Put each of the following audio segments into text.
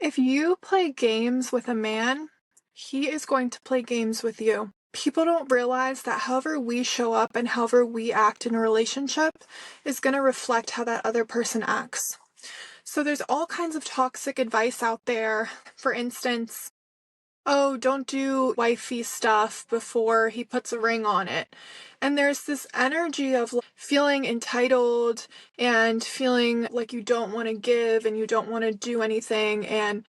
If you play games with a man, he is going to play games with you. People don't realize that however we show up and however we act in a relationship is going to reflect how that other person acts. So there's all kinds of toxic advice out there. For instance, oh, don't do wifey stuff before he puts a ring on it. And there's this energy of feeling entitled and feeling like you don't want to give and you don't want to do anything, and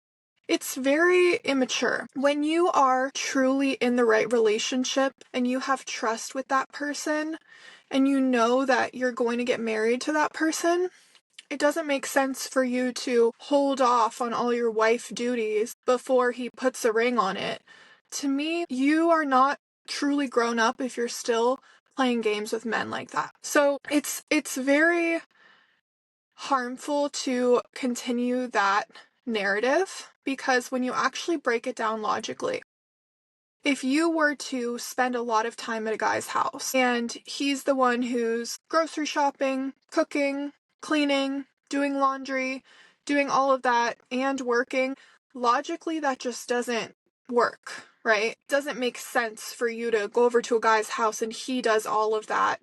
it's very immature. When you are truly in the right relationship and you have trust with that person and you know that you're going to get married to that person, it doesn't make sense for you to hold off on all your wife duties before he puts a ring on it. To me, you are not truly grown up if you're still playing games with men like that. So it's very harmful to continue that narrative, because when you actually break it down logically, if you were to spend a lot of time at a guy's house and he's the one who's grocery shopping, cooking, cleaning, doing laundry, doing all of that and working, logically that just doesn't work, right? It doesn't make sense for you to go over to a guy's house and he does all of that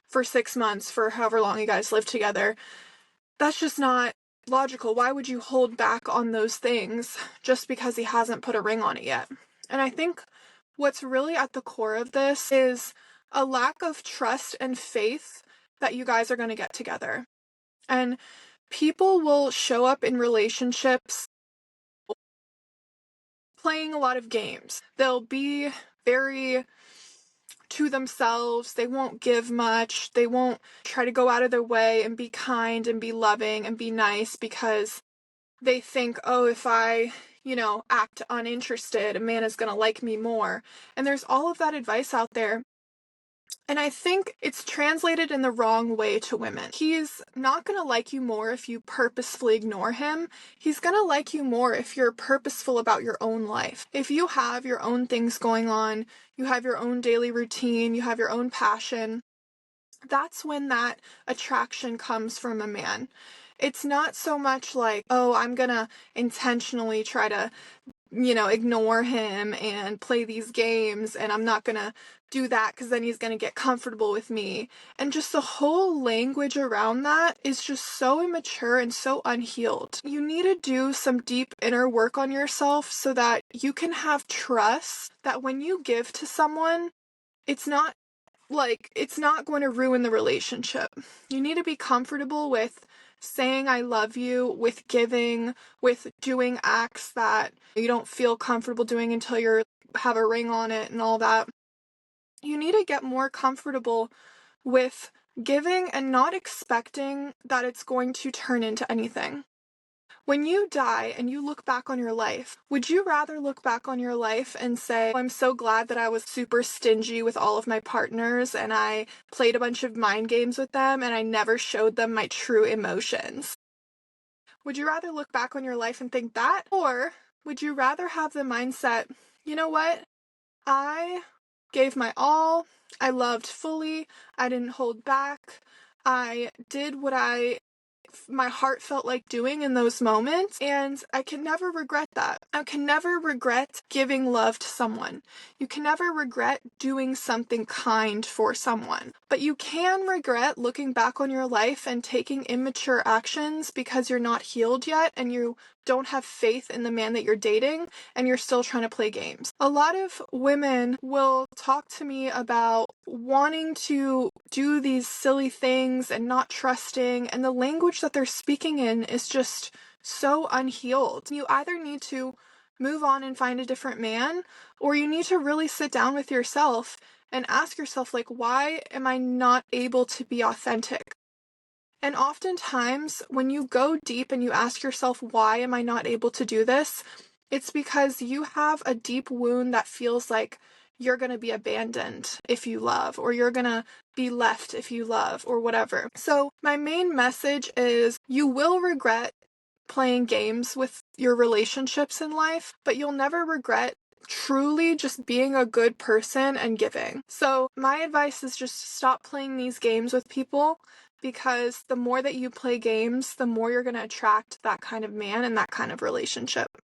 for 6 months, for however long you guys live together. That's just not logical. Why would you hold back on those things just because he hasn't put a ring on it yet? And I think what's really at the core of this is a lack of trust and faith that you guys are going to get together. And people will show up in relationships playing a lot of games. They'll be very to themselves. They won't give much. They won't try to go out of their way and be kind and be loving and be nice because they think, oh, if I, act uninterested, a man is going to like me more. And there's all of that advice out there. And I think it's translated in the wrong way to women. He's not going to like you more if you purposefully ignore him. He's going to like you more if you're purposeful about your own life. If you have your own things going on, you have your own daily routine, you have your own passion, that's when that attraction comes from a man. It's not so much like, oh, I'm going to intentionally try to ignore him and play these games, and I'm not gonna do that because then he's gonna get comfortable with me. And just the whole language around that is just so immature and so unhealed. You need to do some deep inner work on yourself so that you can have trust that when you give to someone, it's not going to ruin the relationship. You need to be comfortable with saying I love you, with giving, with doing acts that you don't feel comfortable doing until you have a ring on it and all that. You need to get more comfortable with giving and not expecting that it's going to turn into anything. When you die and you look back on your life, would you rather look back on your life and say, I'm so glad that I was super stingy with all of my partners and I played a bunch of mind games with them and I never showed them my true emotions? Would you rather look back on your life and think that? Or would you rather have the mindset, you know what? I gave my all. I loved fully. I didn't hold back. I did what my heart felt like doing in those moments, and I can never regret that. I can never regret giving love to someone. You can never regret doing something kind for someone. But you can regret looking back on your life and taking immature actions because you're not healed yet and you don't have faith in the man that you're dating and you're still trying to play games. A lot of women will talk to me about wanting to do these silly things and not trusting, and the language that they're speaking in is just so unhealed. You either need to move on and find a different man, or you need to really sit down with yourself and ask yourself, why am I not able to be authentic? And oftentimes, when you go deep and you ask yourself, why am I not able to do this? It's because you have a deep wound that feels like you're going to be abandoned if you love, or you're going to be left if you love, or whatever. So my main message is you will regret playing games with your relationships in life, but you'll never regret truly just being a good person and giving. So my advice is just stop playing these games with people, because the more that you play games, the more you're going to attract that kind of man and that kind of relationship.